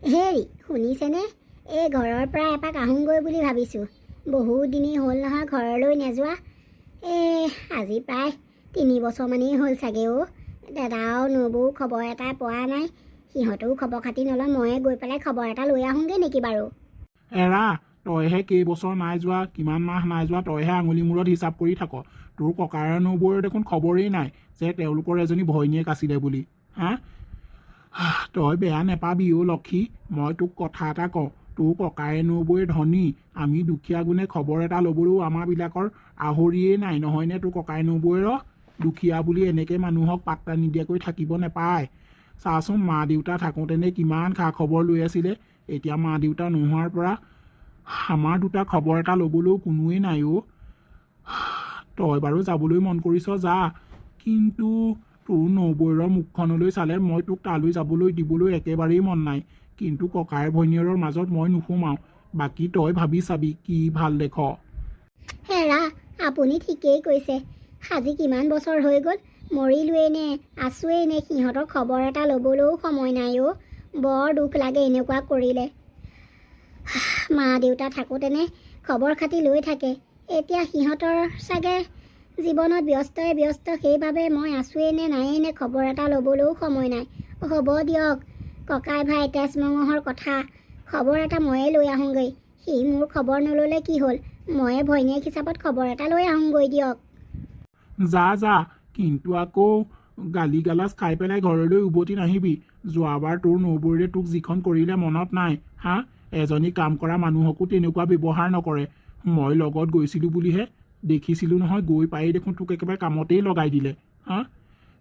হেৰি শুনিছেনে? এই ঘৰৰ পৰা এপাক আহোঁগৈ বুলি ভাবিছোঁ। বহু দিনেই হ'ল নহয় ঘৰলৈ নেযোৱা। আজি প্ৰায় 3 বছৰমানেই হ'ল চাগে অ'। দাদাও নবৌ খবৰ এটা পোৱা নাই। সিহঁতেও খবৰ খাতি নলয়। ময়ে গৈ পেলাই খবৰ এটা লৈ আহোঁগৈ নেকি বাৰু? এৰা, তইহে কেইবছৰ নাই যোৱা, কিমান মাহ নাই যোৱা, তইহে আঙুলি মূৰত হিচাপ কৰি থাক। তোৰ ককাৰ নবৌৰ দেখোন খবৰেই নাই যে তেওঁলোকৰ এজনী ভৈনীয়েক আছিলে বুলি। হা, তই বেয়া নেপাবি অ' লক্ষী। মই তোক কথা এটা কওঁ, তোৰ ককাৰে নবৌৱে ধনী, আমি দুখীয়া গুণে খবৰ এটা ল'বলৈও আমাৰবিলাকৰ আহৰিয়েই নাই, নহয়নে? তোৰ ককাৰে নবৌৱেৰ দুখীয়া বুলি এনেকৈ মানুহক পাত্তা নিদিয়াকৈ থাকিব নেপায়। চাচোন, মা দেউতা থাকোঁতেনে কিমান খা খবৰ লৈ আছিলে। এতিয়া মা দেউতা নোহোৱাৰ পৰা আমাৰ দুটা খবৰ এটা ল'বলৈও কোনোৱেই নাই অ'। তই বাৰু যাবলৈ মন কৰিছ যা, কিন্তু তোৰ নবৌৱেৰৰ মুখখনলৈ চালে মই তোক তালৈ যাবলৈ দিবলৈ একেবাৰেই মন নাই। কিন্তু ককাই ভৈনীয়েৰৰ মাজত মই নোসোমাওঁ। বাকী তই ভাবি চাবি কি ভাল দেখ। হেৰা, আপুনি ঠিকেই কৈছে। আজি কিমান বছৰ হৈ গ'ল, মৰিলোৱেই নে আছোৱেই নে, সিহঁতৰ খবৰ এটা ল'বলৈও সময় নাই অ'। বৰ দুখ লাগে এনেকুৱা কৰিলে। মা দেউতা থাকোঁতেনে খবৰ খাতি লৈ থাকে। এতিয়া সিহঁতৰ চাগে জীৱনত ব্যস্ত, সেইবাবে মই আছোৱেই নে নায়েই নে খবৰ এটা ল'বলৈও সময় নাই। হ'ব দিয়ক, ককাই ভাই তেজ মঙহৰ কথা। খবৰ এটা ময়ে লৈ আহোঁগৈ। সি মোৰ খবৰ নল'লে কি হ'ল, ময়ে ভৈনীয়েক হিচাপত খবৰ এটা লৈ আহোঁগৈ দিয়ক। যা যা, কিন্তু আকৌ গালি গালাজ খাই পেলাই ঘৰলৈ উভতি নাহিবি। যোৱাবাৰ তোৰ নবৌৰে তোক যিখন কৰিলে মনত নাই? হা, এজনী কাম কৰা মানুহকো তেনেকুৱা ব্যৱহাৰ নকৰে। মই লগত গৈছিলোঁ বুলিহে দেখিছিলোঁ নহয়, গৈ পায়েই দেখোন তোক একেবাৰে কামতেই লগাই দিলে। হা,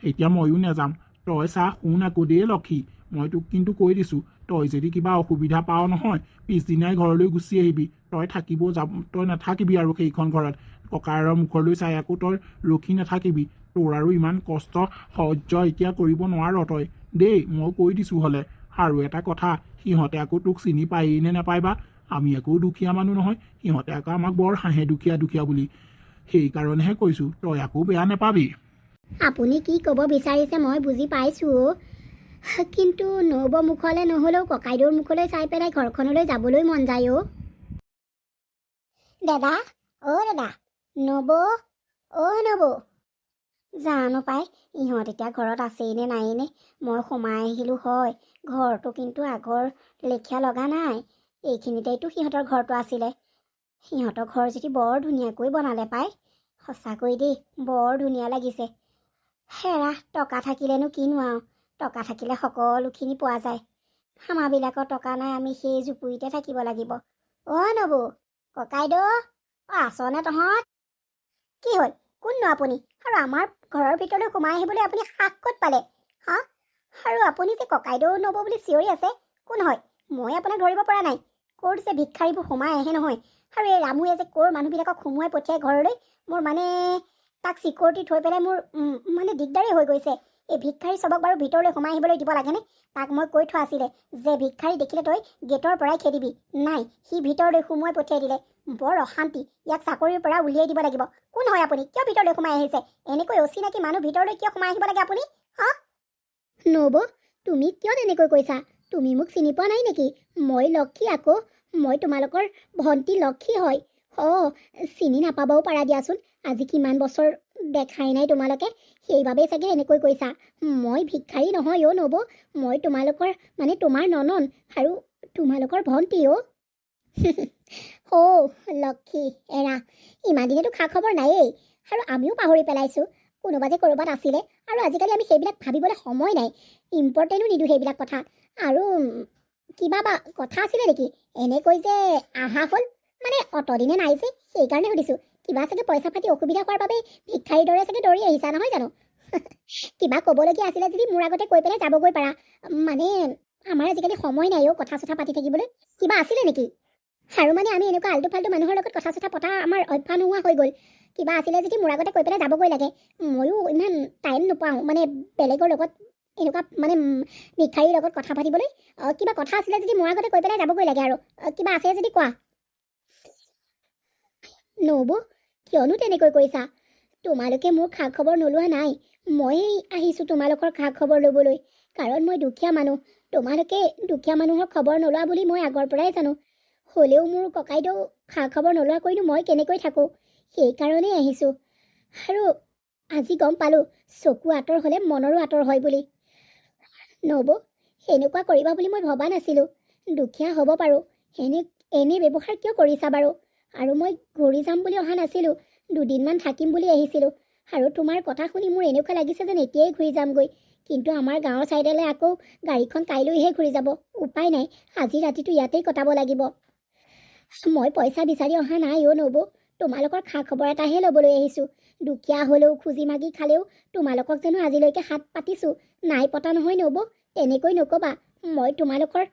এতিয়া ময়ো নাযাম। তই চা, শুন আকৌ দেই লক্ষী, মই তোক কিন্তু কৈ দিছোঁ, তই যদি কিবা অসুবিধা পাৱ নহয়, পিছদিনাই ঘৰলৈ গুচি আহিবি। তই নাথাকিবি আৰু সেইখন ঘৰত। ককাৰৰ মুখলৈ চাই আকৌ তই ৰখি নাথাকিবি। তোৰ আৰু ইমান কষ্ট সহ্য এতিয়া কৰিব নোৱাৰ তই দেই, মই কৈ দিছোঁ হ'লে। আৰু এটা কথা, সিহঁতে আকৌ তোক চিনি পায়েই নে নাপায় বা। আমি আকৌ দুখীয়া মানুহ নহয়, সিহঁতে আকৌ আমাক বৰ হাঁহে দুখীয়া বুলি। সেইকাৰণেহে কৈছোঁ, তই আকৌ বেয়া নেপাবি। আপুনি কি ক'ব বিচাৰিছে মই বুজি পাইছোঁ অ'। কিন্তু নবৌ মুখলৈ নহ'লেও ককাইদেউৰ মুখলৈ চাই পেলাই ঘৰখনলৈ যাবলৈ মন যায় অ'। দাদা, অ' দাদা, নবৌ, অ' নবৌ। জানো পাই, ইহঁত এতিয়া ঘৰত আছেই নে নায়েই নে। মই সোমাই আহিলোঁ হয়, ঘৰটো কিন্তু আগৰ লেখীয়া লগা নাই। এইখিনিতেইতো সিহঁতৰ ঘৰটো আছিলে। সিহঁতৰ ঘৰ যদি বৰ ধুনীয়াকৈ বনালে পাই। সঁচাকৈ দেই, বৰ ধুনীয়া লাগিছে। হেৰা, টকা থাকিলেনো কিনো আৰু, টকা থাকিলে সকলোখিনি পোৱা যায়। আমাৰবিলাকৰ টকা নাই, আমি সেই জুপুৰিতে থাকিব লাগিব। অ' নবৌ, ককাইদেউ, আছনে তহঁত? কি হ'ল, কোননো আপুনি? আৰু আমাৰ ঘৰৰ ভিতৰলৈ সোমাই আহিবলৈ আপুনি সাহ ক'ত পালে? হা, আৰু আপুনি যে ককাইদেউ নবৌ বুলি চিঞৰি আছে, কোন হয়? মই আপোনাক ধৰিব পৰা নাই। ক'ৰ যে ভিক্ষাৰীবোৰ সোমাই আহে নহয়। আৰু এই ৰামুৱে যে ক'ৰ মানুহবিলাকক সোমোৱাই পঠিয়াই ঘৰলৈ, মোৰ মানে তাক চিকিউৰিটি থৈ পেলাই মোৰ মানে দিগদাৰেই হৈ গৈছে। এই ভিক্ষাৰী চবক বাৰু ভিতৰলৈ সোমাই আহিবলৈ দিব লাগেনে? তাক মই কৈ থোৱা আছিলে যে ভিক্ষাৰী দেখিলে তই গেটৰ পৰাই খেদিবি। নাই, সি ভিতৰলৈ সোমোৱাই পঠিয়াই দিলে। বৰ অশান্তি, ইয়াক চাকৰিৰ পৰা উলিয়াই দিব লাগিব। কোন হয় আপুনি? কিয় ভিতৰলৈ সোমাই আহিছে? এনেকৈ অচিনাকি মানুহ ভিতৰলৈ কিয় সোমাই আহিব লাগে আপুনি? হা, নবৌ, তুমি কিয় তেনেকৈ কৈছা? তুমি মোক চিনি পোৱা নাই নেকি? মই লক্ষী আকৌ, মই তোমালোকৰ ভণ্টি লক্ষী হয়। চিনি নাপাবও পাৰা দিয়াচোন। আজি কিমান বছৰ দেখাই নাই তোমালোকে, সেইবাবেই চাগে এনেকৈ কৈছা। মই ভিক্ষাৰী নহয় অ' নবৌ, মই তোমালোকৰ মানে তোমাৰ ননন আৰু তোমালোকৰ ভণ্টি অ'। লক্ষী, এৰা, ইমান দিনেতো খা খবৰ নায়েই, আৰু আমিও পাহৰি পেলাইছোঁ। কোনোবা যে ক'ৰবাত আছিলে, আৰু আজিকালি আমি সেইবিলাক ভাবিবলৈ সময় নাই, ইম্পৰ্টেণ্টো নিদিওঁ সেইবিলাক কথা। আৰু কিবা বা কথা আছিলে নেকি? এনেকৈ যে আহা হ'ল, মানে অতদিনে নাই যে, সেইকাৰণে সুধিছোঁ। কিবা চাগে পইচা পাতি অসুবিধা হোৱাৰ বাবে ভিক্ষাৰীৰ দৰে চাগে দৌৰি আহিছা নহয় জানো? কিবা ক'বলগীয়া আছিলে যদি মোৰ আগতে কৈ পেলাই যাবগৈ পাৰা। মানে আমাৰ আজিকালি সময় নাই অ' কথা চথা পাতি থাকিবলৈ। কিবা আছিলে নেকি? আৰু মানে আমি এনেকুৱা আল্টু ফাল্টু মানুহৰ লগত কথা চথা পতা আমাৰ অভ্যাস নোহোৱা হৈ গ'ল। কিবা আছিলে যদি মোৰ আগতে কৈ পেলাই যাবগৈ লাগে। ময়ো ইমান টাইম নোপাওঁ মানে বেলেগৰ লগত এনেকুৱা মানে ভিক্ষাৰীৰ লগত কথা পাতিবলৈ। কিবা কথা আছিলে যদি মোৰ আগতে কৈ পেলাই যাবগৈ লাগে আৰু। কিবা আছে যদি কোৱা। নবৌ, কিয়নো তেনেকৈ কৈছা? তোমালোকে মোৰ খা খবৰ নোলোৱা নাই। মই আহিছোঁ তোমালোকৰ খা খবৰ ল'বলৈ, কাৰণ মই দুখীয়া মানুহ। তোমালোকে দুখীয়া মানুহৰ খবৰ নোলোৱা বুলি মই আগৰ পৰাই জানো। হ'লেও মোৰ ককাইদেউ খা খবৰ নোলোৱাকৈনো মই কেনেকৈ থাকোঁ, সেইকাৰণেই আহিছোঁ। আৰু আজি গম পালোঁ চকু আঁতৰ হ'লে মনৰো আঁতৰ হয় বুলি। নবৌ, সেনেকুৱা কৰিবা বুলি মই ভবা নাছিলোঁ। দুখীয়া হ'ব পাৰোঁ, এনে ব্যৱহাৰ কিয় কৰিছা বাৰু? আৰু মই ঘূৰি যাম বুলি অহা নাছিলোঁ, দুদিনমান থাকিম বুলি আহিছিলোঁ। আৰু তোমাৰ কথা শুনি মোৰ এনেকুৱা লাগিছে যেন এতিয়াই ঘূৰি যামগৈ। কিন্তু আমাৰ গাঁৱৰ ছাইডলৈ আকৌ গাড়ীখন কাইলৈহে ঘূৰি যাব। উপায় নাই, আজি ৰাতিটো ইয়াতেই কটাব লাগিব। মই পইচা বিচাৰি অহা নাই অ' নবৌ, তোমালোকৰ খা খবৰ এটাহে ল'বলৈ আহিছোঁ। দুখীয়া হ'লেও খুজি মাগি খালেও তোমালোকক জানো আজিলৈকে হাত পাতিছোঁ? নাই পতা নহয় নবৌ, তেনেকৈ নক'বা। মই তোমালোকৰ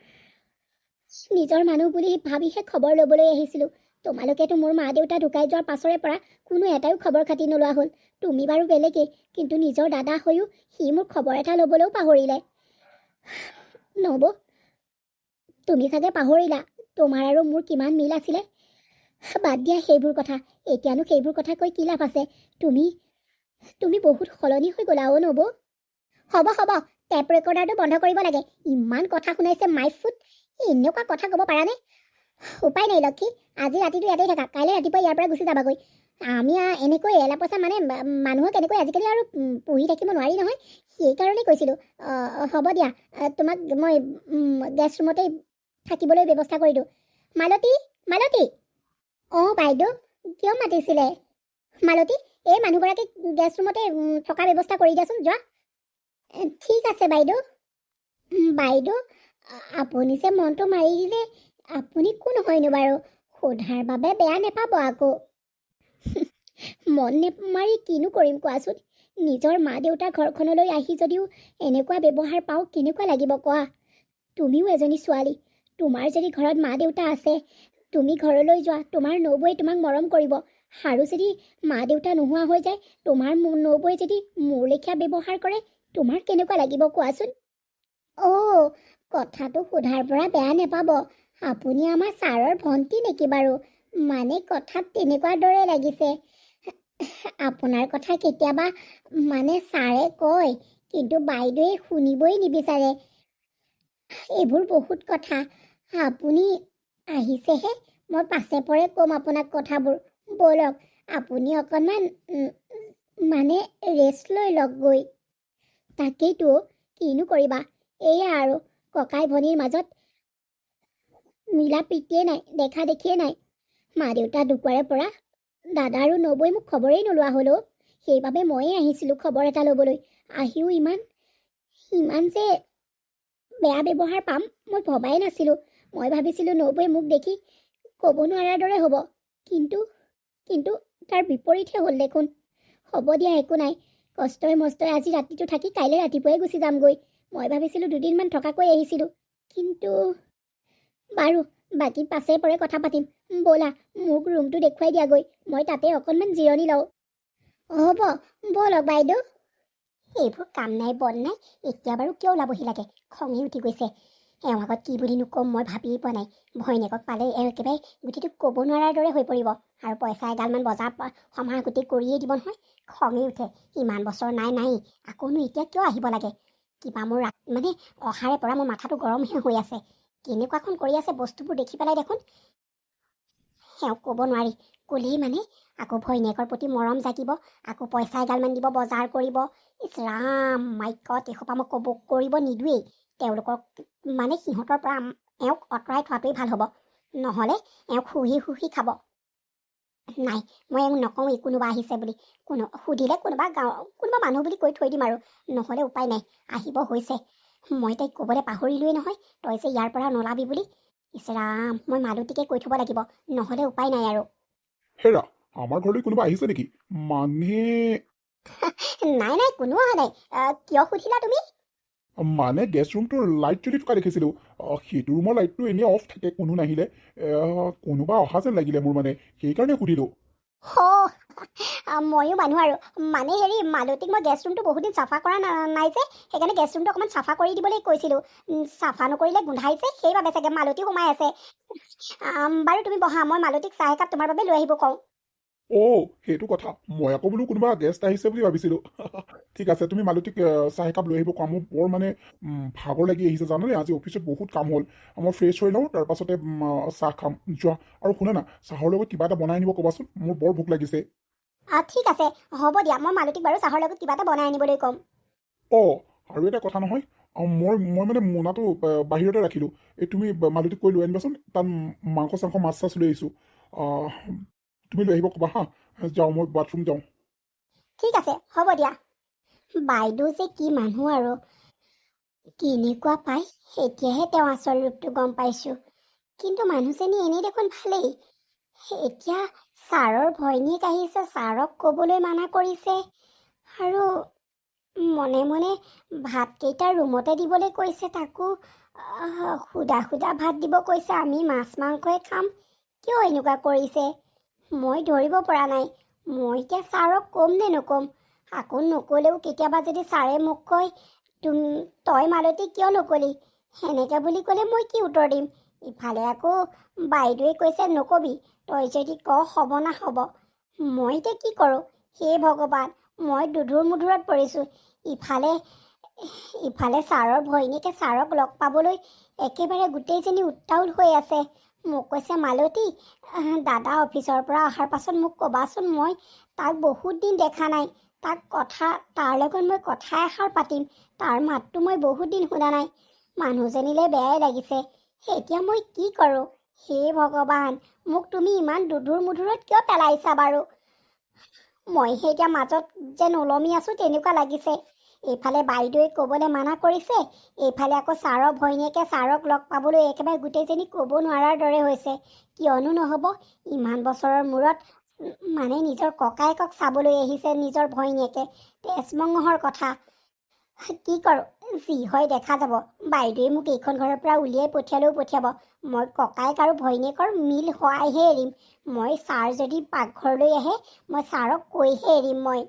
নিজৰ মানুহ বুলি ভাবিহে খবৰ ল'বলৈ আহিছিলোঁ। তোমালোকেতো মোৰ মা দেউতা ঢুকাই যোৱাৰ পাছৰে পৰা কোনো এটাইও খবৰ খাতি নোলোৱা হ'ল। তুমি বাৰু বেলেগেই, কিন্তু নিজৰ দাদা হৈও সি মোৰ খবৰ এটা ল'বলৈও পাহৰিলে। নবৌ, তুমি চাগে পাহৰিলা তোমাৰ আৰু মোৰ কিমান মিল আছিলে। বাদ দিয়া সেইবোৰ কথা, এতিয়ানো সেইবোৰ কথা কৈ কি লাভ আছে? তুমি বহুত সলনি হৈ গ'লা অ' নবৌ। হ'ব, টেপ ৰেকৰ্ডাৰটো বন্ধ কৰিব লাগে। ইমান কথা শুনাইছে মাই ফুট, এনেকুৱা কথা ক'ব পাৰানে? উপায় নাই লক্ষী, আজি ৰাতিটো ইয়াতেই থাকা, কাইলৈ ৰাতিপুৱা ইয়াৰ পৰা গুচি যাবাগৈ। আমি এনেকৈ এলা পইচা মানে মানুহক এনেকৈ আজিকালি আৰু পুহি থাকিব নোৱাৰি নহয়, সেইকাৰণেই কৈছিলোঁ। হ'ব দিয়া, তোমাক মই গেষ্ট ৰুমতেই থাকিবলৈ ব্যৱস্থা কৰি দিওঁ। মালতী। অঁ বাইদেউ, কিয় মাতিছিলে? মালতী, এই মানুহগৰাকীক গেষ্ট ৰুমতে থকা ব্যৱস্থা কৰি দিয়াচোন, যোৱা। ঠিক আছে বাইদেউ। বাইদেউ, আপুনি যে মনটো মাৰি দিলে, আপুনি কোন হয়নো বাৰু? সোধাৰ বাবে বেয়া নেপাব আকৌ। মন নেমাৰি কিনো কৰিম কোৱাচোন? নিজৰ মা দেউতা ঘৰখনলৈ আহি যদিও এনেকুৱা ব্যৱহাৰ পাওঁ, কেনেকুৱা লাগিব কোৱা? তুমিও এজনী ছোৱালী, তোমাৰ যদি ঘৰত মা দেউতা আছে, তুমি ঘৰলৈ যোৱা, তোমাৰ নবৌৱে তোমাক মৰম কৰিব। আৰু যদি মা দেউতা নোহোৱা হৈ যায়, তোমাৰ নবৌৱে যদি মোৰ লেখীয়া ব্যৱহাৰ কৰে, তোমাৰ কেনেকুৱা লাগিব কোৱাচোন? অ', কথাটো সোধাৰ পৰা বেয়া নেপাব, আপুনি আমাৰ ছাৰৰ ভণ্টি নেকি বাৰু? মানে কথাত তেনেকুৱা দৰে লাগিছে। আপোনাৰ কথা কেতিয়াবা মানে ছাৰে কয়, কিন্তু বাইদেৱে শুনিবই নিবিচাৰে। এইবোৰ বহুত কথা, আপুনি আহিছেহে, মই পাছে পৰে ক'ম আপোনাক কথাবোৰ। ব'লক, আপুনি অকণমান মানে ৰেষ্ট লৈ লওক গৈ। তাকেইতো, কিনো কৰিবা, এয়া আৰু ককাই ভনীৰ মাজত মিলা প্ৰীতিয়ে নাই, দেখা দেখিয়ে নাই। মা দেউতা ঢুকোৱাৰে পৰা দাদা আৰু নবৌৱে মোক খবৰেই নোলোৱা হ'ল অ'। সেইবাবে ময়ে আহিছিলোঁ খবৰ এটা ল'বলৈ। আহিও ইমান যে বেয়া ব্যৱহাৰ পাম মই ভবাই নাছিলোঁ। মই ভাবিছিলোঁ নবৌৱে মোক দেখি ক'ব নোৱাৰাৰ দৰে হ'ব, কিন্তু তাৰ বিপৰীতহে হ'ল দেখোন। হ'ব দিয়া, একো নাই, কষ্টই মষ্টই আজি ৰাতিটো থাকি কাইলৈ ৰাতিপুৱাই গুচি যামগৈ। মই ভাবিছিলোঁ দুদিনমান থকাকৈ আহিছিলোঁ, কিন্তু বাৰু, বাকী পাছে পৰে কথা পাতিম। ব'লা, মোক ৰুমটো দেখুৱাই দিয়াগৈ, মই তাতে অকণমান জিৰণি লওঁ। হ'ব, ব'লক বাইদেউ। এইবোৰ কাম নাই বন নাই, এতিয়া বাৰু কিয় ওলাবহি লাগে? খঙেই উঠি গৈছে। এওঁ আগত কি বুলিনো ক'ম মই ভাবিয়েই পোৱা নাই। ভৈনীয়েকক পালে এওঁ একেবাৰে গুটিটো ক'ব নোৱাৰাৰ দৰে হৈ পৰিব, আৰু পইচা এগালমান বজাৰ সমাৰ গোটেই কৰিয়েই দিব নহয়। খঙেই উঠে, ইমান বছৰ নাই, আকৌনো এতিয়া কিয় আহিব লাগে? কিবা মোৰ মানে অহাৰে পৰা মোৰ মাথাটো গৰমহে হৈ আছে। কেনেকুৱাখন কৰি আছে বস্তুবোৰ দেখি পেলাই দেখোন। এওঁক ক'ব নোৱাৰি, ক'লেই মানে আকৌ ভৈনীয়েকৰ প্ৰতি মৰম জাগিব, আকৌ পইচা এগালমান দিব, বজাৰ কৰিব। ইছ ৰাম, মাই গড, এসোপা মই কৰিব নিদোৱেই। তেওঁলোকক মানে সিহঁতৰ পৰা এওঁক আঁতৰাই থোৱাটোৱেই ভাল হ'ব, নহ'লে এওঁক শুহি খাব। নাই, মই এওঁক নকওঁৱেই কোনোবা আহিছে বুলি। সুধিলে কোনোবা মানুহ বুলি কৈ থৈ দিম আৰু, নহ'লে উপায় নাই, আহিব হৈছে। মই তাইক ক'বলৈ পাহৰিলোৱেই নহয়, তই যে ইয়াৰ পৰা নোলাবি বুলি। ইছ ৰাম, মই মালতীকে কৈ থ'ব লাগিব, নহ'লে উপায় নাই আৰু। হেৰা, আমাৰ ঘৰলৈ কোনোবা আহিছে নেকি? মানে নাই, কোনো অহা নাই। কিয় সুধিলা তুমি? মানে গেষ্ট ৰুমটোৰ লাইট জ্বলি থকা দেখিছিলোঁ। সেইটো ৰুমৰ লাইটটো এনেই অফ থাকে, কোনো নাহিলে। কোনোবা অহা যেন লাগিলে মোৰ, মানে সেইকাৰণে সুধিলোঁ। ময়ো মানুহ আৰু, মানে মালতীক মই গেষ্ট ৰুমটো বহুত দিন চাফা কৰা নাই যে, সেইকাৰণে গেষ্ট ৰুমটো অকণমান চাফা কৰি দিবলৈ কৈছিলোঁ। চাফা নকৰিলে গোন্ধাইছে, সেইবাবে চাগে মালতী সোমাই আছে। বাৰু তুমি বহা, মই মালতীক চাহ একাপ তোমাৰ বাবে লৈ আহিব কওঁ। অ' সেইটো কথা মই আকৌ বোলো কোনোবা গেষ্ট আহিছে বুলি ভাবিছিলোঁ ঠিক আছে তুমি মালতীক চাহ একাপ লৈ আহিব কোৱা মোৰ বৰ মানে ভাগৰ লাগি আহিছে জানানে আজি অফিচত বহুত কাম হ'ল মই ফ্ৰেছ হৈ লওঁ তাৰপাছতে চাহ খাম যোৱা আৰু শুনা না চাহৰ লগত কিবা এটা বনাই আনিব ক'বাচোন মোৰ বৰ ভোক লাগিছে ঠিক আছে হ'ব দিয়া মই মালতীক বাৰু চাহৰ লগত কিবা এটা বনাই আনিবলৈ ক'ম অ' আৰু এটা কথা নহয় মই মানে মোনাটো বাহিৰতে ৰাখিলোঁ এই তুমি মালতীক কৈ লৈ আনিবাচোন তাত মাংস চাংস মাছ চাছ লৈ আহিছোঁ তুমি লৈ আহিব ক'বা হা যাওঁ মই বাথৰুম যাওঁ ঠিক আছে হ'ব দিয়া বাইদেউ যে কি মানুহ আৰু কেনেকুৱা পাই এতিয়াহে তেওঁ আচল ৰূপটো গম পাইছোঁ কিন্তু মানুহজনী এনেই দেখোন ভালেই এতিয়া ছাৰৰ ভৈনীয়েক আহিছে ছাৰক ক'বলৈ মানা কৰিছে আৰু মনে মনে ভাতকেইটা ৰুমতে দিবলৈ কৈছে তাকো সুদা সুদা ভাত দিব কৈছে আমি মাছ মাংসই খাম কিয় এনেকুৱা কৰিছে মই ধৰিব পৰা নাই মই এতিয়া ছাৰক ক'ম নে নক'ম আকৌ নক'লেও কেতিয়াবা যদি ছাৰে মোক কয় তই মালতী কিয় নক'লি সেনেকৈ বুলি ক'লে মই কি উত্তৰ দিম ইফালে আকৌ বাইদেৱে কৈছে নক'বি তই যদি ক হ'ব না হ'ব মই এতিয়া কি কৰোঁ হে ভগৱান মই দুধুৰ মুধুৰত পৰিছোঁ ইফালে ছাৰৰ ভৈনীকে ছাৰক লগ পাবলৈ একেবাৰে গোটেইজনী উত্তাউল হৈ আছে মোক কৈছে মালতী দাদা অফিচৰ পৰা অহাৰ পাছত মোক ক'বাচোন মই তাক বহুত দিন দেখা নাই তাৰ লগত মই কথা এষাৰ পাতিম তাৰ মাতটো মই বহুত দিন শুনা নাই মানুহজনীলৈ বেয়াই লাগিছে এতিয়া মই কি কৰোঁ হে ভগৱান মোক তুমি ইমান দুধুৰ মুধুৰত কিয় পেলাইছা বাৰু মইহে এতিয়া মাজত যেন ওলমি আছোঁ তেনেকুৱা লাগিছে এইফালে বাইদেৱে ক'বলৈ মানা কৰিছে এইফালে আকৌ ছাৰৰ ভৈনীয়েকে ছাৰক লগ পাবলৈ একেবাৰে গোটেইজনী ক'ব নোৱাৰাৰ দৰে হৈছে কিয়নো নহ'ব ইমান বছৰৰ মূৰত মানে নিজৰ ককায়েকক চাবলৈ আহিছে নিজৰ ভৈনীয়েকে তেজমঙহৰ কথা কি কৰোঁ যি হয় দেখা যাব বাইদেৱে মোক এইখন ঘৰৰ পৰা উলিয়াই পঠিয়ালেও পঠিয়াব মই ককায়েক আৰু ভৈনীয়েকৰ মিল হোৱাইহে এৰিম মই ছাৰ যদি পাকঘৰলৈ আহে মই ছাৰক কৈহে এৰিম মই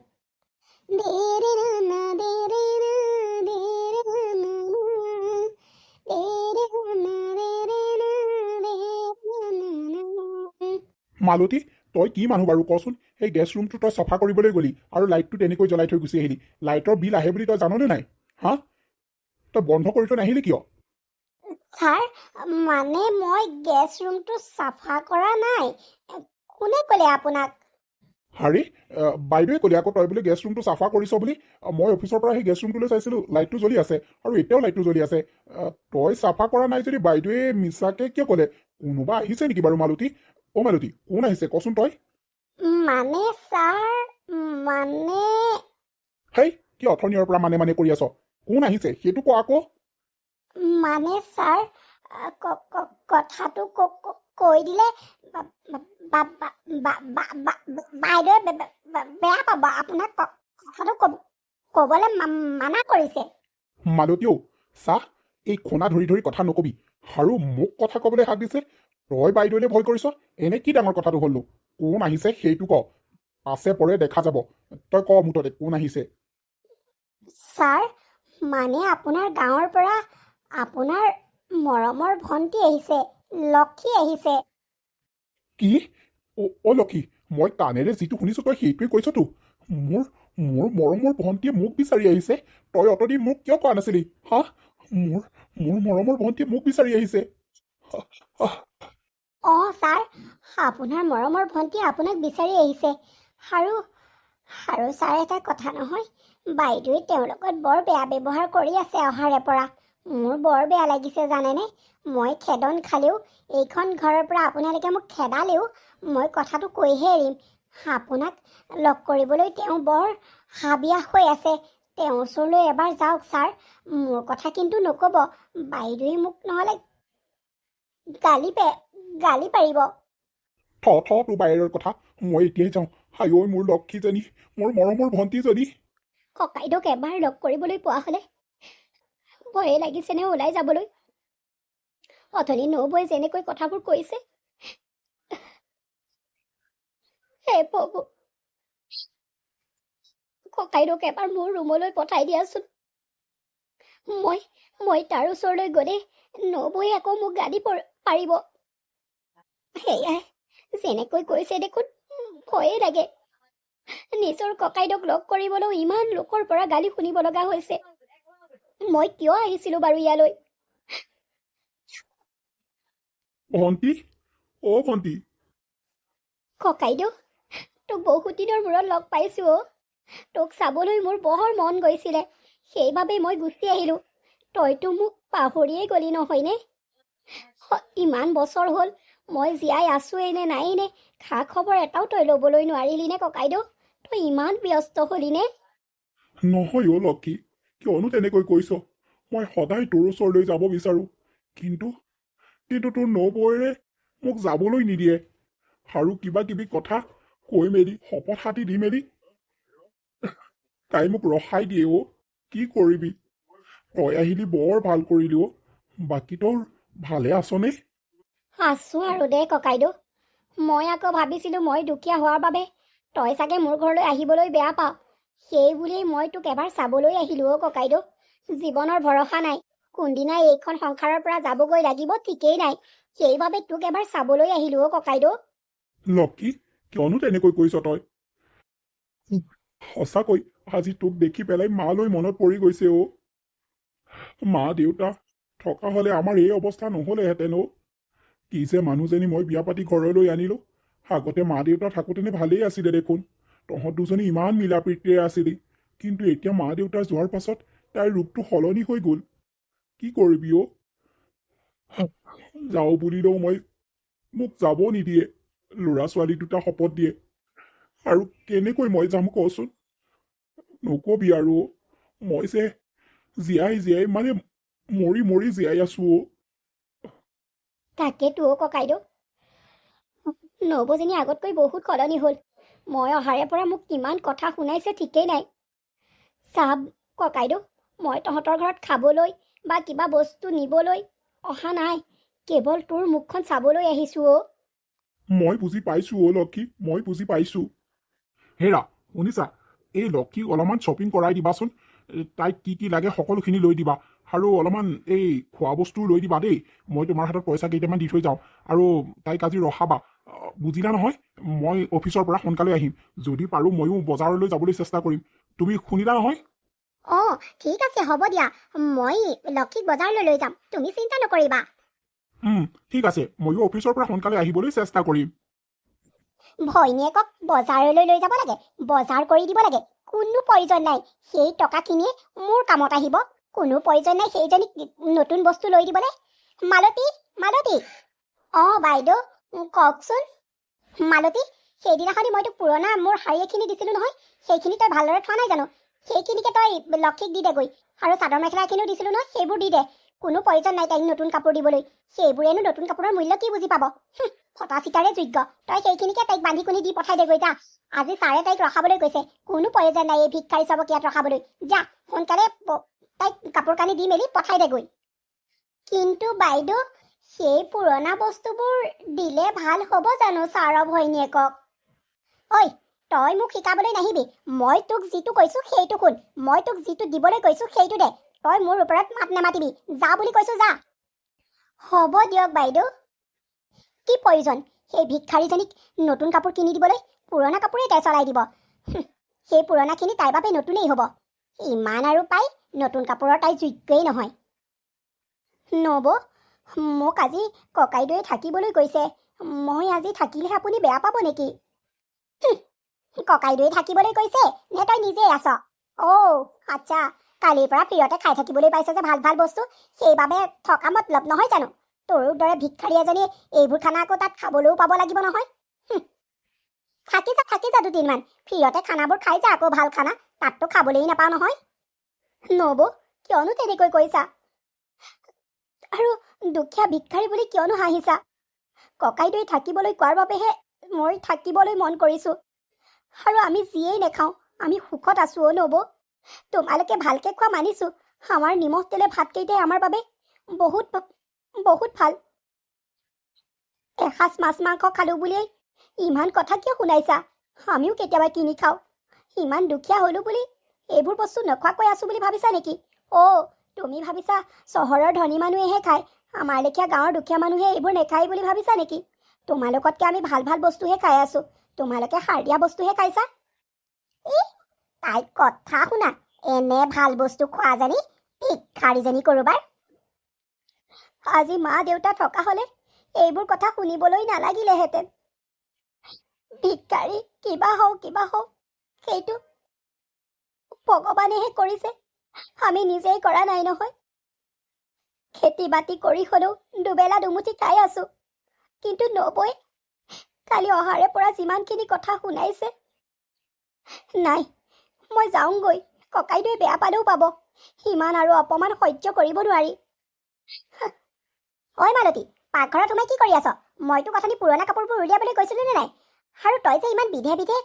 মালতী তই কি মানুহ বাৰু কচোন সেই গেষ্ট ৰুমটো তই চফা কৰিবলৈ গ'লি আৰু লাইটটো তেনেকৈ জ্বলাই থৈ গুচি আহিলি লাইটৰ বিল আহে বুলি তই জাননে নাই হা তই বন্ধ কৰি থৈ নাহিলি কিয় ছাৰ মানে মই গেছ ৰুমটো চাফা কৰা নাই কোনে ক'লে আপোনাক হাৰি বাইদেৱে ক'লে আকৌ তই বোলে গেষ্ট ৰুমটো চাফা কৰিছ বুলি মই অফিচৰ পৰা সেই গেষ্ট ৰুমটোলৈ চাইছিলোঁ লাইটটো জ্বলি আছে আৰু এতিয়াও লাইটটো জ্বলি আছে তই চাফা কৰা নাই যদি বাইদেৱে মিছাকৈ কিয় ক'লে কোনোবা আহিছে নেকি বাৰু মালতী অ' মালতী কোন আহিছে কচোন তই মানে ছাৰ মানে হেই কি অথনিয়ৰ পৰা মানে কৰি আছ কোন আহিছে সেইটো ক আকৌ মানে ছাৰ কথাটো কৈ দিলে বাইদেৱে বেয়া পাব আপোনাক কথাটো ক'বলৈ মানা কৰিছে মালতীও চাহ এই খোনা ধৰি ধৰি কথা নকবি আৰু মোক কথা ক'বলৈ হাক দিছে তই বাইদেউলে ভয় কৰিছ এনে কি ডাঙৰ কথাটো হ'লনো কোন আহিছে সেইটো ক পাছে পৰে দেখা যাব তই ক মুঠতে কোন আহিছে ছাৰ মানে আপোনাৰ গাঁৱৰ পৰা আপোনাৰ মৰমৰ ভণ্টি আহিছে লক্ষী আহিছে কি অ' লক্ষী মই কাণেৰে যিটো শুনিছো তই সেইটোৱে কৈছতো মোৰ মোৰ মৰমৰ ভণ্টিয়ে মোক বিচাৰি আহিছে তই অতদিন মোক কিয় কোৱা নাছিলি হা মোৰ মোৰ মৰমৰ ভণ্টিয়ে মোক বিচাৰি আহিছে ছাৰ আপোনাৰ মৰমৰ ভণ্টিয়ে আপোনাক বিচাৰি আহিছে আৰু ছাৰ এটা কথা নহয় বাইদেৱে তেওঁৰ লগত বৰ বেয়া ব্যৱহাৰ কৰি আছে অহাৰে পৰা মোৰ বৰ বেয়া লাগিছে জানেনে মই খেদন খালেও এইখন ঘৰৰ পৰা আপোনালোকে মোক খেদালেও মই কথাটো কৈহে এৰিম আপোনাক লগ কৰিবলৈ তেওঁ বৰ হাবিয়াস হৈ আছে তেওঁৰ ওচৰলৈ এবাৰ যাওক ছাৰ মোৰ কথা কিন্তু নক'ব বাইদেৱে মোক নহ'লে গালি পাৰিব তোৰ বাহিৰৰ কথা মই এতিয়াই যাওঁ হাই ঐ মোৰ লক্ষীজনী মোৰ মৰমৰ ভণ্টিজনী ককাইদেউক এবাৰ লগ কৰিবলৈ পোৱা হ'লে ভয়ে লাগিছেনে ওলাই যাবলৈ অথনি নবৌৱে যেনেকৈ কথাবোৰ কৈছে হে প্ৰভু ককাইদেউক এবাৰ মোৰ ৰুমলৈ পঠাই দিয়াচোন মই তাৰ ওচৰলৈ গ'লে নবৌৱে আকৌ মোক গালি পাৰিব সেয়াই যেনেকৈ কৈছে দেখোন ভয়ে লাগে। নিজৰ ককাইদেউক লগ কৰিবলৈও ইমান লোকৰ পৰা গালি শুনিব লগা হৈছে। মই কিয় আহিছিলো বাৰু ইয়ালৈ? ভণ্টি, অ' ভণ্টি, ককাইদেউ, তোক বহুত দিনৰ মূৰত লগ পাইছো অ'। তোক চাবলৈ মোৰ বৰ মন গৈছিলে, সেইবাবে মই গুচি আহিলো। তইতো মোক পাহৰিয়েই গলি নহয়নে? ইমান বছৰ হ'ল মই জীয়াই আছোৱেই নে নাই নে খা খবৰ এটাও তই ল'বলৈ নোৱাৰিলি নে ককাইদেউ? তই ইমান ব্যস্ত হলি নে? নহয় অ' লক্ষী, কিয়নো তেনেকৈ কৈছ? মই সদায় তোৰ ওচৰলৈ যাব বিচাৰো, কিন্তু তোৰ নবৌৰে মোক যাবলৈ নিদিয়ে আৰু কিবা কিবি কথা কৈ মেলি শপত হাতি দি মেলি তাই মোক ৰখাই দিয়ে অ'। কি কৰিবি? তই আহিলি বৰ ভাল কৰিলি অ'। বাকী তোৰ ভালে আছনে? আছো আৰু দে ককাইদেউ। মই আকৌ ভাবিছিলো মই দুখীয়া হোৱাৰ বাবে তই চাগে মোৰ ঘৰলৈ আহিবলৈ বেয়া পাৱ, সেই বুলিয়েই মই তোক এবাৰ চাবলৈ আহিলো অ' ককাইদেউ। জীৱনৰ ভৰসা নাই, কোনদিনা এইখন সংসাৰৰ পৰা যাবগৈ লাগিব ঠিকেই নাই, সেইবাবে তোক এবাৰ চাবলৈ আহিলো অ' ককাইদেউ। লক্ষী, কিয়নো তেনেকৈ কৈছ তই? সঁচাকৈ আজি তোক দেখি পেলাই মালৈ মনত পৰি গৈছে অ'। মা দেউতা থকা হলে আমাৰ এই অৱস্থা নহলেহেঁতেন অ'। কি যে মানুহজনী মই বিয়া পাতি ঘৰলৈ আনিলো। আগতে মা দেউতা থাকোঁতেনে ভালেই আছিলে দেখোন। তহঁত দুজনী ইমান মিলা প্ৰীতিৰে আছিলি, কিন্তু এতিয়া মা দেউতা যোৱাৰ পাছত তাইৰ ৰূপটো সলনি হৈ গল। কি কৰিবি অ'? যাওঁ বুলিলেও মোক যাব নিদিয়ে। ল'ৰা ছোৱালী দুটা শপত দিয়ে, আৰু কেনেকৈ মই যাম কচোন? নকবি আৰু অ'। মই যে জীয়াই মানে মৰি মৰি জীয়াই আছো অ'। তাকেতো অ' ককাইদেউ, নবৌজনী আগতকৈ বহুত সলনি হ'ল। মই অহাৰে পৰা মোক কিমান কথা শুনাইছে ঠিকেই নাই। চাব ককাইদেউ, মই তহঁতৰ ঘৰত খাবলৈ বা কিবা বস্তু নিবলৈ অহা নাই, কেৱল তোৰ মুখখন চাবলৈ আহিছো অ'। মই বুজি পাইছো অ' লক্ষী, মই বুজি পাইছো। হেৰা শুনিছা, এই লক্ষীক অলপমান শ্বপিং কৰাই দিবাচোন। তাইক কি কি লাগে সকলোখিনি লৈ দিবা, আৰু অলপমান এই খোৱা বস্তুও লৈ দিবা দেই। মই তোমাৰ হাতত পইচা কেইটামান দি থৈ যাওঁ, আৰু তাইক আজি ৰখাবা। বুজিলা নহয়? মই অফিচৰ পৰা সোনকালে আহিম, যদি পাৰোঁ ময়ো বজাৰলৈ যাবলৈ চেষ্টা কৰিম। তুমি শুনিলা নহয়? অঁ ঠিক আছে, হ'ব দিয়া। মই লক্ষীক বজাৰলৈ লৈ যাম, তুমি চিন্তা নকৰিবা। ঠিক আছে, ময়ো অফিচৰ পৰা সোনকালে আহিবলৈ চেষ্টা কৰিম। ভৈনীয়েকক বজাৰলৈ লৈ যাব লাগে, বজাৰ কৰি দিব লাগে, কোনো প্ৰয়োজন নাই। সেই টকাখিনিয়ে মোৰ কামত আহিব। কোনো প্ৰয়োজন নাই সেইজনীক নতুন বস্তু লৈ দিবলৈ। মালতী, মালতী। অঁ বাইদেউ, কওকচোন। মালতী, সেইদিনাখনি মই তোক পুৰণা মোৰ শাৰী এখিনি দিছিলোঁ নহয়, সেইখিনি তই ভালদৰে থোৱা নাই জানো? সেইখিনিকে তই লক্ষীক দি দেগৈ। আৰু চাদৰ মেখেলা এখিনিও দিছিলোঁ নহয়, সেইবোৰ দি দে। কোনো প্ৰয়োজন নাই তাইক নতুন কাপোৰ দিবলৈ, সেইবোৰেনো নতুন কাপোৰৰ মূল্য কি বুজি পাব। ফটা চিটাৰে যোগ্য। তই সেইখিনিকে তাইক বান্ধি কুনি দি পঠাই দেগৈ যা। আজি ছাৰে তাইক ৰখাবলৈ কৈছে, কোনো প্ৰয়োজন নাই এই ভিক্ষাৰী চবকীয়াত ৰখাবলৈ। যা সোনকালে তাইক কাপোৰ কানি দি মেলি পঠাই দেগৈ। কিন্তু বাইদেউ, সেই পুৰণা বস্তুবোৰ দিলে ভাল হ'ব জানো ছাৰৰ ভৈনীয়েকক? ঐ, তই মোক শিকাবলৈ নাহিবি। মই তোক যিটো কৈছো সেইটো শুন। মই তোক যিটো দিবলৈ কৈছো সেইটো দে। তই মোৰ ওপৰত মাত নেমাতিবি, যা বুলি কৈছো যা। হ'ব দিয়ক বাইদেউ। কি প্ৰয়োজন সেই ভিক্ষাৰীজনীক নতুন কাপোৰ কিনি দিবলৈ? পুৰণা কাপোৰেই তাই চলাই দিব। সেই পুৰণাখিনি তাইৰ বাবে নতুনেই হ'ব। ইমান আৰু পাই নতুন কাপোৰৰ তাই যোগ্যই নহয়। নবৌ, মোক আজি ককাইদেউৱে থাকিবলৈ কৈছে। মই আজি থাকিলে আপুনি বেয়া পাব নেকি? ককাইদেউৱে থাকিবলৈ কৈছে নে তই নিজেই আছ? অ' আচ্ছা, কালিৰ পৰা ফ্ৰীতে খাই থাকিবলৈ পাইছে যে ভাল ভাল বস্তু, সেইবাবে থকা মতলব নহয় জানো? তোৰ দৰে ভিক্ষাৰী এজনীয়ে এইবোৰ খানা আকৌ তাত খাবলৈও পাব লাগিব নহয়। থাকি যা দুদিনমান, ফ্ৰীতে খানাবোৰ খাই যা আকৌ ভাল খানা, তাততো খাবলৈই নাপাওঁ নহয়। নবৌ, কিয়নো তেনেকৈ কৈছা? আৰু দুখীয়া ভিক্ষাৰী বুলি কিয়নো হাঁহিছা? ককাইদেউৱে থাকিবলৈ কোৱাৰ বাবেহে মই থাকিবলৈ মন কৰিছো। আৰু আমি যিয়েই নেখাওঁ, আমি সুখত আছো অ' নবৌ। তোমালোকে ভালকে খোৱা মানিছো, আমাৰ নিমখ তেলে ভাতকেইটাই আমাৰ বাবে বহুত বহুত ভাল। এসাঁজ মাছ মাংস খালো বুলিয়েই ইমান কথা কিয় শুনাইছা? আমিও কেতিয়াবা কিনি খাওঁ। ইমান দুখীয়া হলো বুলি এইবোৰ বস্তু নোখোৱাকৈ আছো বুলি ভাবিছা নেকি? অ' তুমি ভাবিছা চহৰৰ ধনী মানুহেহে খায়, আমাৰ লেখীয়া গাঁৱৰ দুখীয়া মানুহে এইবোৰ নেখায় বুলি ভাবিছা নেকি? তোমালোকতকে আমি ভাল ভাল বস্তুহে খাই আছো। তোমালোকে সাৰ দিয়া বস্তুহে খাইছা। ই তাইক কথা শুনা, এনে ভাল বস্তু খোৱা জানি ভিক্ষাৰীজনী কৰোবাৰ। আজি মা দেউতা থকা হলে এইবোৰ কথা শুনিবলৈ নালাগিলেহেঁতেন। ভিক্ষাৰী কিবা হওঁ সেইটো ভগৱানেহে কৰিছে, আমি নিজেই কৰা নাই নহয়। খেতি বাতি কৰি হলেও দুবেলা দুমুঠি খাই আছো, কিন্তু নবৈ কালি অহাৰে পৰা যিমানখিনি কথা শুনাইছে, নাই মই যাওঁগৈ। ককাইদেৱে বেয়া পালেও পাব, সিমান আৰু অপমান সহ্য কৰিব নোৱাৰি। ঐ মালতী, পাকঘৰত সোমাই কি কৰি আছ? মইতো কথানি পুৰণা কাপোৰবোৰ উলিয়াবলৈ কৈছিলো নে নাই? আৰু তই যে ইমান বিধে বিধে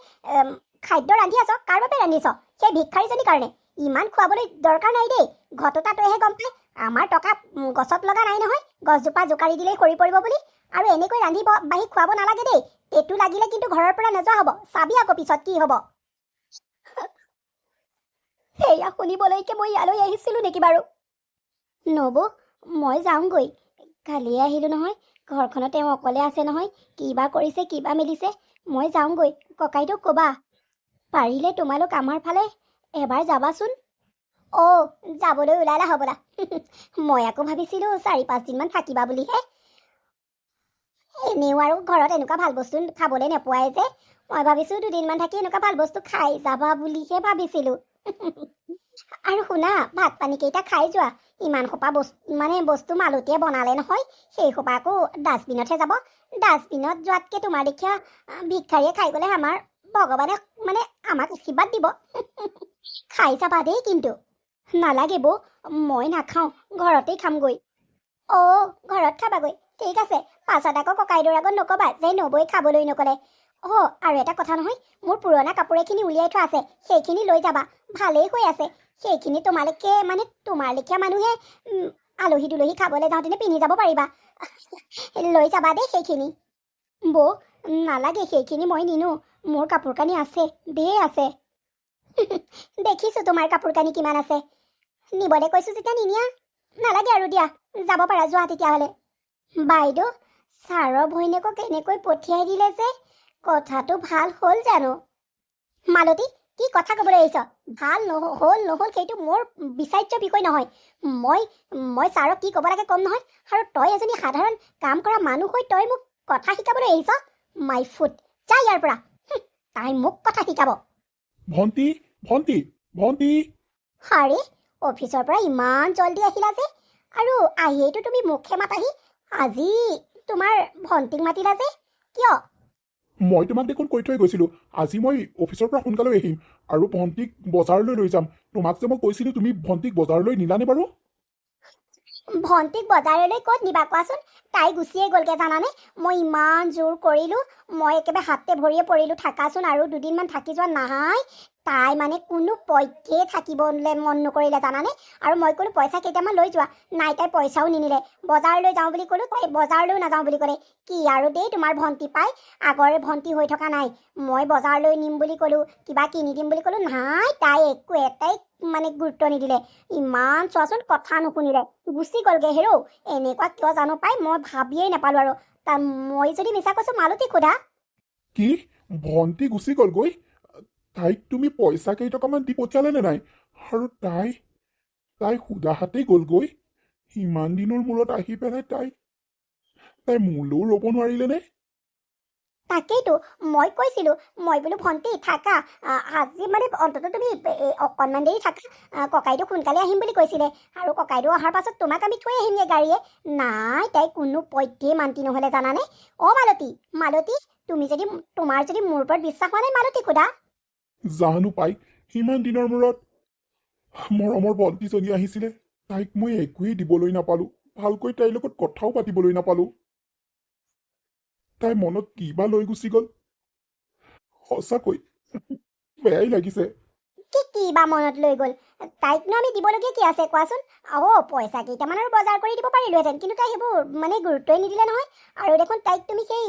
খাদ্য ৰান্ধি আছ, কাৰ বাবে ৰান্ধিছ? সেই ভিক্ষাৰীজনীৰ কাৰণে। ইমান খুৱাবলৈ দৰকাৰ নাই দেই, ঘটতা তইহে গম পাই। আমাৰ টকা গছত লগা নাই নহয়, গছজোপা জোকাৰি দিলেই সৰি পৰিব বুলি। আৰু এনেকৈ ৰান্ধি বাঢ়ি খুৱাব নালাগে দেই, পেটু লাগিলে কিন্তু ঘৰৰ পৰা নোযোৱা হ'ব, চাবি আকৌ পিছত কি হ'ব। সেয়া শুনিবলৈকে মই ইয়ালৈ আহিছিলো নেকি বাৰু? নবৌ, মই যাওঁগৈ। কালিয়ে আহিলো নহয়, ঘৰখনত তেওঁ অকলে আছে নহয়, কিবা কৰিছে কিবা মেলিছে। মই যাওঁগৈ, ককাইদেউক ক'বা। পাৰিলে তোমালোক আমাৰ ফালে এবাৰ যাবাচোন। যাবলৈ ওলালা হ'বলা। মই আকৌ ভাবিছিলো 4-5 দিনমান থাকিবা বুলিহে। এনেও আৰু ঘৰত এনেকুৱা ভাল বস্তু খাবলৈ নোপোৱাই যে, মই ভাবিছো 2 দিনমান থাকি এনেকুৱা ভাল বস্তু খাই যাবা বুলিহে ভাবিছিলো। আৰু শুনা, ভাত পানী কেইটা খাই যোৱা। ইমান সোপা বস্তু মালতীয়ে বনালে নহয়, সেই সোপা আকৌ ডাষ্টবিনতহে যাব। ডাষ্টবিনত যোৱাতকে তোমাৰ দেখিয়া ভিক্ষাৰীয়ে খাই গ'লে আমাৰ ভগৱানে আমাক আশীৰ্বাদ দিব। খাই যাবা দেই কিন্তু। নালাগে বৌ, মই নাখাওঁ, ঘৰতেই খামগৈ। ঘৰত খাবাগৈ, ঠিক আছে। পাছত আকৌ ককাইদেউৰ আগত নকবা যে নবৈ খাবলৈ নকলে। আৰু এটা কথা নহয়, মোৰ পুৰণা কাপোৰ এখিনি উলিয়াই থোৱা আছে, সেইখিনি লৈ যাবা। ভালেই হৈ আছে, সেইখিনি তোমালোকে তোমাৰ লেখীয়া মানুহে আলহী দুলহী খাবলৈ যাওঁতেনে পিন্ধি যাব পাৰিবা। লৈ যাবা দেই সেইখিনি। বৌ নালাগে, সেইখিনি মই নিনো। মোৰ কাপোৰ কানি আছে, ধেৰ আছে। দেখিছো তোমাৰ কাপোৰ কানি কিমান আছে। নিবলৈ কৈছো যেতিয়া নিনিয়া। নালাগে আৰু দিয়া, যাব পাৰা, যোৱা তেতিয়াহ'লে। বাইদেউ, ছাৰৰ ভৈনীয়েকক এনেকৈ পঠিয়াই দিলে যে, কথাটো ভাল হ'ল জানো? মালতী, কি কথা ক'বলৈ আহিছ? ভাল হ'ল নহ'ল সেইটো মোৰ বিচাৰ্য বিষয় নহয়। মই ছাৰক কি ক'ব লাগে ক'ম নহয়। আৰু তই এজনী সাধাৰণ কাম কৰা মানুহ হৈ তই মোক কথা শিকাবলৈ আহিছ? মাই ফুট, যা ইয়াৰ পৰা। তাই মোক কথা শিকাব। ভণ্টি ভণ্টি ভণ্টি আৰে, অফিচৰ পৰা ইমান জল্দি আহিলা যে, আৰু আহিয়েইতো তুমি মুখে মাতাহি। আজি তোমাৰ ভণ্টিক মাতিলা যে, কিয়? মই তোমাক দেখোন কৈ থৈ গৈছিলো, আজি মই অফিচৰ পৰা সোনকালে আহিম আৰু ভণ্টিক বজাৰলৈ লৈ যাম। তোমাক যে মই কৈছিলো, তুমি ভণ্টিক বজাৰলৈ নিলানে বাৰু? ভণ্টিক বজাৰলৈ ক'ত নিবা কোৱাচোন? তাই গুচিয়ে গ'লগে জানানে। মই ইমান জোৰ কৰিলো, মই একেবাৰে হাতে ভৰিয়ে পৰিলো, থাকাচোন আৰু 2 দিনমান থাকি যোৱা। নাই, তাই কোনো পধ্যে থাকিবলৈ মন নকৰিলে জানানে। আৰু মই ক'লো পইচা কেইটামান লৈ যোৱা, নাই তাই পইচাও নিনিলে। বজাৰলৈ যাওঁ বুলি ক'লো, তাই বজাৰলৈও নাযাওঁ বুলি ক'লে। কি আৰু দেই তোমাৰ ভণ্টি পাই, আগৰে ভণ্টি হৈ থকা নাই। মই বজাৰলৈ নিম বুলি ক'লো, কিবা কিনি দিম বুলি ক'লো, নাই তাই একো এটাই গুৰুত্ব নিদিলে। ইমান চোৱাচোন, কথা নুশুনিলে, গুচি গ'লগে হেৰৌ। এনেকুৱা কিয় জানো পাই, মই ভাবিয়েই নাপালো। আৰু মই যদি মিছা কৈছো, মালতীক সোধা। কি, ভণ্টি গুচি গ'লগৈ? তাইক তুমি পইচা কেইটকামান দি পঠিয়ালে নে নাই? আৰু তাই সুদা হাতেই গ'লগৈ? ইমান দিনৰ মূৰত আহি পেলাই তাই মোলৈও ৰ'ব নোৱাৰিলে নে? তাকেইতো মই কৈছিলো, মই বোলো ভণ্টি থাকা, আজি অন্তত তুমি অকণমান দেৰি থাকা। ককাইদেউ সোনকালে আহিম বুলি কৈছিলে, আৰু ককাইদেউ অহাৰ পাছত তোমাক আমি থৈ আহিমগে গাড়ীয়ে। নাই, তাই কোনো পধ্যেই মান্তি নহ'লে জানানে। মালতী, তোমাৰ যদি মোৰ ওপৰত বিশ্বাস হোৱা নাই, মালতীক সোধা। জানো পাই, ইমান দিনৰ মূৰত মৰমৰ ভণ্টিজনী আহিছিলে, তাইক মই একোৱেই দিবলৈ নাপালো, ভালকৈ তাইৰ লগত কথাও পাতিবলৈ নাপালো। তাই মনত কিবা লৈ গুচি গ'ল। সঁচাকৈ বেয়াই লাগিছে। কি বা মনত লৈ গ'ল? তাইকনো আমি দিবলগীয়া কি আছে কোৱাচোন? পইচা কেইটামান আৰু বজাৰ কৰি দিব পাৰিলোহেঁতেন, কিন্তু তাই সেইবোৰ গুৰুত্বই নিদিলে নহয়। আৰু দেখোন তাইক তুমি সেই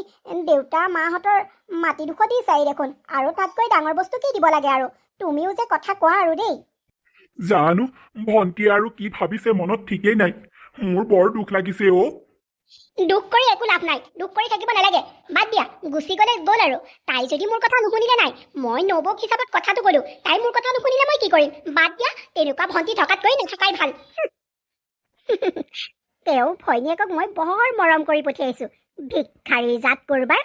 দেউতা মাহঁতৰ মাটিডোখৰ দিছাই দেখোন, আৰু তাতকৈ ডাঙৰ বস্তু কি দিব লাগে? আৰু তুমিও যে কথা কোৱা আৰু দেই। জানো ভণ্টিয়ে আৰু কি ভাবিছে মনত ঠিকেই নাই। মোৰ বৰ দুখ লাগিছে। দুখ কৰি একো লাভ নাই, দুখ কৰি থাকিব নালাগে। বাদ দিয়া, গুচি গ'লে গ'ল আৰু। তাই যদি মোৰ কথা নুশুনিলে নাই, মই নবৌক হিচাপত কথাটো ক'লো। তাই মোৰ কথা নুশুনিলে মই কি কৰিম? বাদ দিয়া, তেনেকুৱা ভণ্টি থকাতকৈ নাথাকাই ভাল। তেওঁ ভৈনীয়েকক মই বৰ মৰম কৰি পঠিয়াইছো। ভিক্ষাৰী জাত কৰবাৰ।